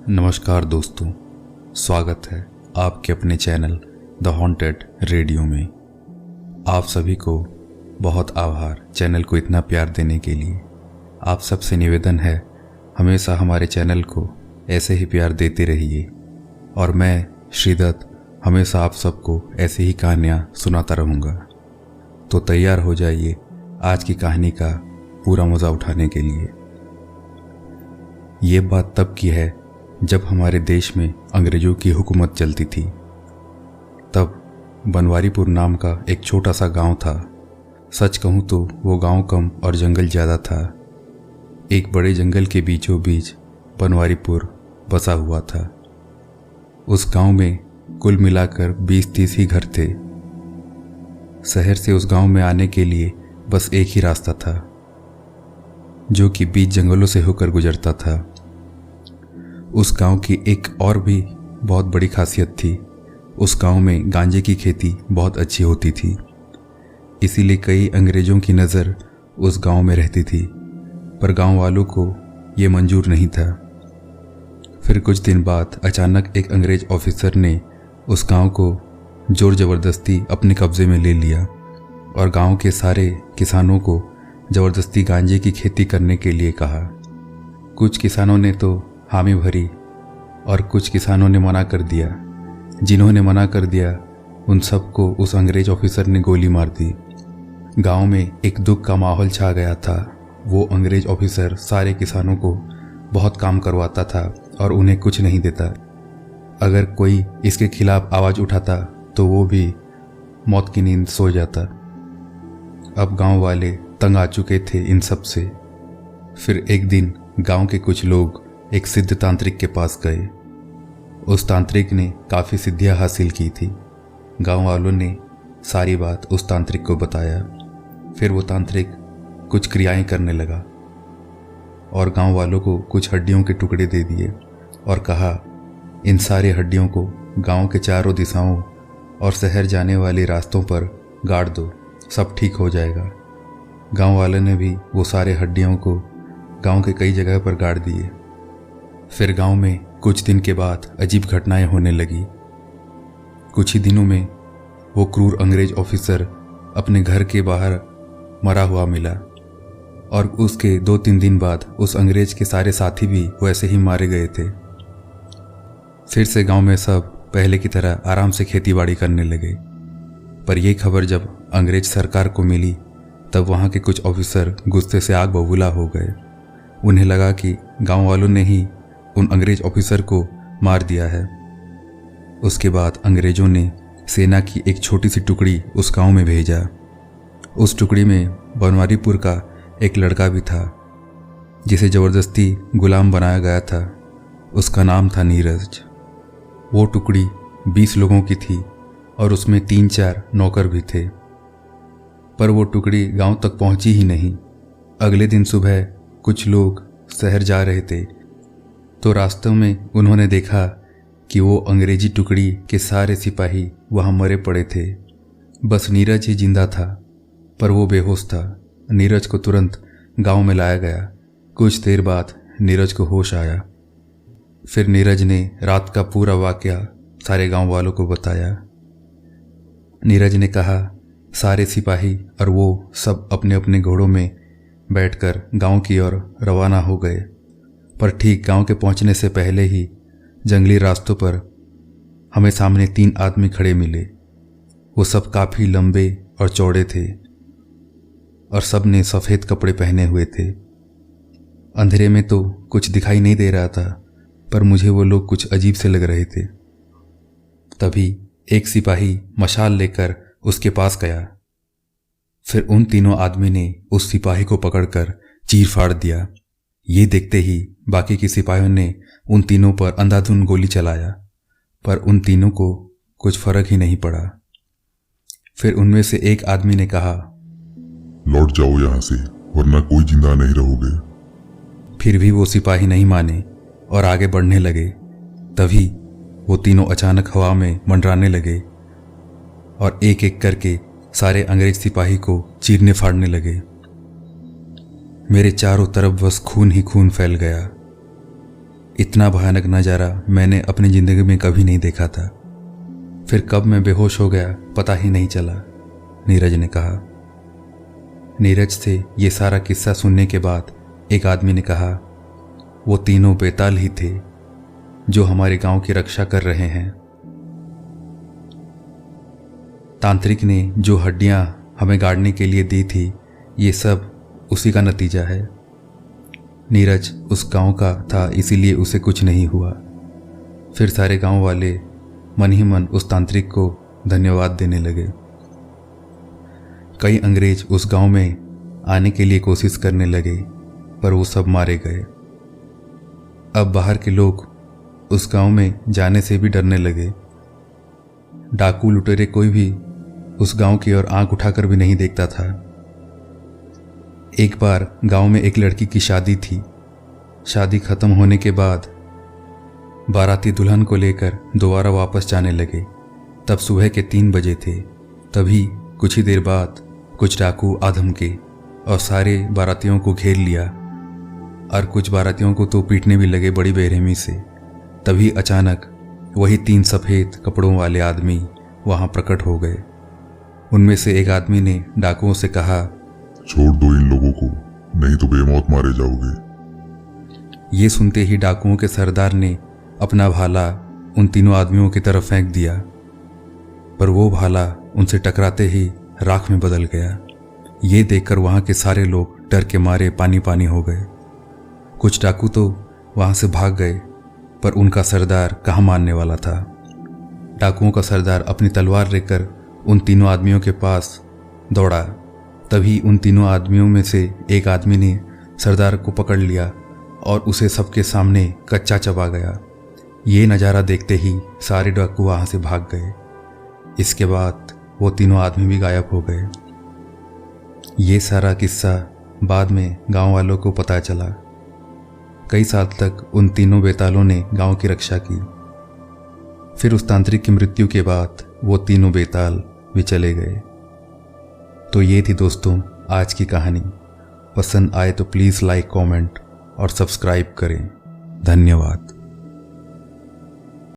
नमस्कार दोस्तों, स्वागत है आपके अपने चैनल द हॉन्टेड रेडियो में। आप सभी को बहुत आभार चैनल को इतना प्यार देने के लिए। आप सबसे निवेदन है हमेशा हमारे चैनल को ऐसे ही प्यार देते रहिए और मैं श्रीदत्त हमेशा आप सबको ऐसे ही कहानियाँ सुनाता रहूँगा। तो तैयार हो जाइए आज की कहानी का पूरा मज़ा उठाने के लिए। ये बात तब की है जब हमारे देश में अंग्रेज़ों की हुकूमत चलती थी। तब बनवारीपुर नाम का एक छोटा सा गांव था। सच कहूँ तो वो गांव कम और जंगल ज़्यादा था। एक बड़े जंगल के बीचों बीच बनवारीपुर बसा हुआ था। उस गांव में कुल मिलाकर 20-30 ही घर थे। शहर से उस गांव में आने के लिए बस एक ही रास्ता था, जो कि बीच जंगलों से होकर गुजरता था। उस गांव की एक और भी बहुत बड़ी खासियत थी। उस गांव में गांजे की खेती बहुत अच्छी होती थी, इसीलिए कई अंग्रेज़ों की नज़र उस गांव में रहती थी, पर गांव वालों को ये मंजूर नहीं था। फिर कुछ दिन बाद अचानक एक अंग्रेज़ ऑफिसर ने उस गांव को जोर ज़बरदस्ती अपने कब्ज़े में ले लिया और गांव के सारे किसानों को ज़बरदस्ती गांजे की खेती करने के लिए कहा। कुछ किसानों ने तो हामी भरी और कुछ किसानों ने मना कर दिया। जिन्होंने मना कर दिया उन सबको उस अंग्रेज ऑफिसर ने गोली मार दी। गांव में एक दुख का माहौल छा गया था। वो अंग्रेज ऑफिसर सारे किसानों को बहुत काम करवाता था और उन्हें कुछ नहीं देता। अगर कोई इसके खिलाफ आवाज़ उठाता तो वो भी मौत की नींद सो जाता। अब गांव वाले तंग आ चुके थे इन सब से। फिर एक दिन गांव के कुछ लोग एक सिद्ध तांत्रिक के पास गए। उस तांत्रिक ने काफ़ी सिद्धियां हासिल की थी। गांव वालों ने सारी बात उस तांत्रिक को बताया। फिर वो तांत्रिक कुछ क्रियाएं करने लगा और गांव वालों को कुछ हड्डियों के टुकड़े दे दिए और कहा, इन सारे हड्डियों को गांव के चारों दिशाओं और शहर जाने वाले रास्तों पर गाड़ दो, सब ठीक हो जाएगा। गांव वालों ने भी वो सारे हड्डियों को गांव के कई जगह पर गाड़ दिए। फिर गांव में कुछ दिन के बाद अजीब घटनाएं होने लगी। कुछ ही दिनों में वो क्रूर अंग्रेज ऑफिसर अपने घर के बाहर मरा हुआ मिला और उसके 2-3 दिन बाद उस अंग्रेज के सारे साथी भी वैसे ही मारे गए थे। फिर से गांव में सब पहले की तरह आराम से खेतीबाड़ी करने लगे। पर यह खबर जब अंग्रेज सरकार को मिली तब वहाँ के कुछ ऑफिसर गुस्से से आग बबूला हो गए। उन्हें लगा कि गांव वालों ने ही उन अंग्रेज ऑफिसर को मार दिया है। उसके बाद अंग्रेजों ने सेना की एक छोटी सी टुकड़ी उस गांव में भेजा। उस टुकड़ी में बनवारीपुर का एक लड़का भी था, जिसे ज़बरदस्ती गुलाम बनाया गया था। उसका नाम था नीरज। वो टुकड़ी 20 लोगों की थी और उसमें 3-4 नौकर भी थे। पर वो टुकड़ी गांव तक पहुंची ही नहीं। अगले दिन सुबह कुछ लोग शहर जा रहे थे तो रास्तों में उन्होंने देखा कि वो अंग्रेजी टुकड़ी के सारे सिपाही वहाँ मरे पड़े थे। बस नीरज ही जिंदा था, पर वो बेहोश था। नीरज को तुरंत गांव में लाया गया। कुछ देर बाद नीरज को होश आया। फिर नीरज ने रात का पूरा वाकया सारे गांव वालों को बताया। नीरज ने कहा, सारे सिपाही और वो सब अपने अपने घोड़ों में बैठकर गांव की ओर रवाना हो गए। पर ठीक गांव के पहुंचने से पहले ही जंगली रास्तों पर हमें सामने 3 आदमी खड़े मिले। वो सब काफ़ी लंबे और चौड़े थे और सब ने सफ़ेद कपड़े पहने हुए थे। अंधेरे में तो कुछ दिखाई नहीं दे रहा था, पर मुझे वो लोग कुछ अजीब से लग रहे थे। तभी एक सिपाही मशाल लेकर उसके पास गया। फिर उन तीनों आदमी ने उस सिपाही को पकड़कर चीर फाड़ दिया। ये देखते ही बाकी के सिपाहियों ने उन तीनों पर अंधाधुंध गोली चलाया, पर उन तीनों को कुछ फर्क ही नहीं पड़ा। फिर उनमें से एक आदमी ने कहा, लौट जाओ यहाँ से, वरना कोई जिंदा नहीं रहोगे। फिर भी वो सिपाही नहीं माने और आगे बढ़ने लगे। तभी वो तीनों अचानक हवा में मंडराने लगे और एक एक करके सारे अंग्रेज सिपाही को चीरने फाड़ने लगे। मेरे चारों तरफ बस खून ही खून फैल गया। इतना भयानक नज़ारा मैंने अपनी ज़िंदगी में कभी नहीं देखा था। फिर कब मैं बेहोश हो गया पता ही नहीं चला, नीरज ने कहा। नीरज से ये सारा किस्सा सुनने के बाद एक आदमी ने कहा, वो तीनों बेताल ही थे जो हमारे गांव की रक्षा कर रहे हैं। तांत्रिक ने जो हड्डियां हमें गाड़ने के लिए दी थी, ये सब उसी का नतीजा है। नीरज उस गांव का था, इसीलिए उसे कुछ नहीं हुआ। फिर सारे गांव वाले मन ही मन उस तांत्रिक को धन्यवाद देने लगे। कई अंग्रेज उस गांव में आने के लिए कोशिश करने लगे, पर वो सब मारे गए। अब बाहर के लोग उस गांव में जाने से भी डरने लगे। डाकू लुटेरे कोई भी उस गांव की ओर आंख उठाकर भी नहीं देखता था। एक बार गांव में एक लड़की की शादी थी। शादी खत्म होने के बाद बाराती दुल्हन को लेकर दोबारा वापस जाने लगे। तब सुबह के 3 बजे थे। तभी कुछ ही देर बाद कुछ डाकू आधम के और सारे बारातियों को घेर लिया, और कुछ बारातियों को तो पीटने भी लगे बड़ी बेरहमी से। तभी अचानक वही 3 सफ़ेद कपड़ों वाले आदमी वहां प्रकट हो गए। उनमें से एक आदमी ने डाकुओं से कहा, छोड़ दो इन लोगों को, नहीं तो बेमौत मारे जाओगे। ये सुनते ही डाकुओं के सरदार ने अपना भाला उन तीनों आदमियों की तरफ फेंक दिया, पर वो भाला उनसे टकराते ही राख में बदल गया। ये देखकर वहां के सारे लोग डर के मारे पानी पानी हो गए। कुछ डाकू तो वहां से भाग गए, पर उनका सरदार कहाँ मानने वाला था। डाकुओं का सरदार अपनी तलवार लेकर उन तीनों आदमियों के पास दौड़ा। तभी उन तीनों आदमियों में से एक आदमी ने सरदार को पकड़ लिया और उसे सबके सामने कच्चा चबा गया। ये नज़ारा देखते ही सारे डाकू वहाँ से भाग गए। इसके बाद वो तीनों आदमी भी गायब हो गए। ये सारा किस्सा बाद में गांव वालों को पता चला। कई साल तक उन तीनों बेतालों ने गांव की रक्षा की। फिर उस तांत्रिक की मृत्यु के बाद वो तीनों बेताल भी चले गए। तो ये थी दोस्तों आज की कहानी। पसंद आए तो प्लीज़ लाइक, कमेंट और सब्सक्राइब करें। धन्यवाद।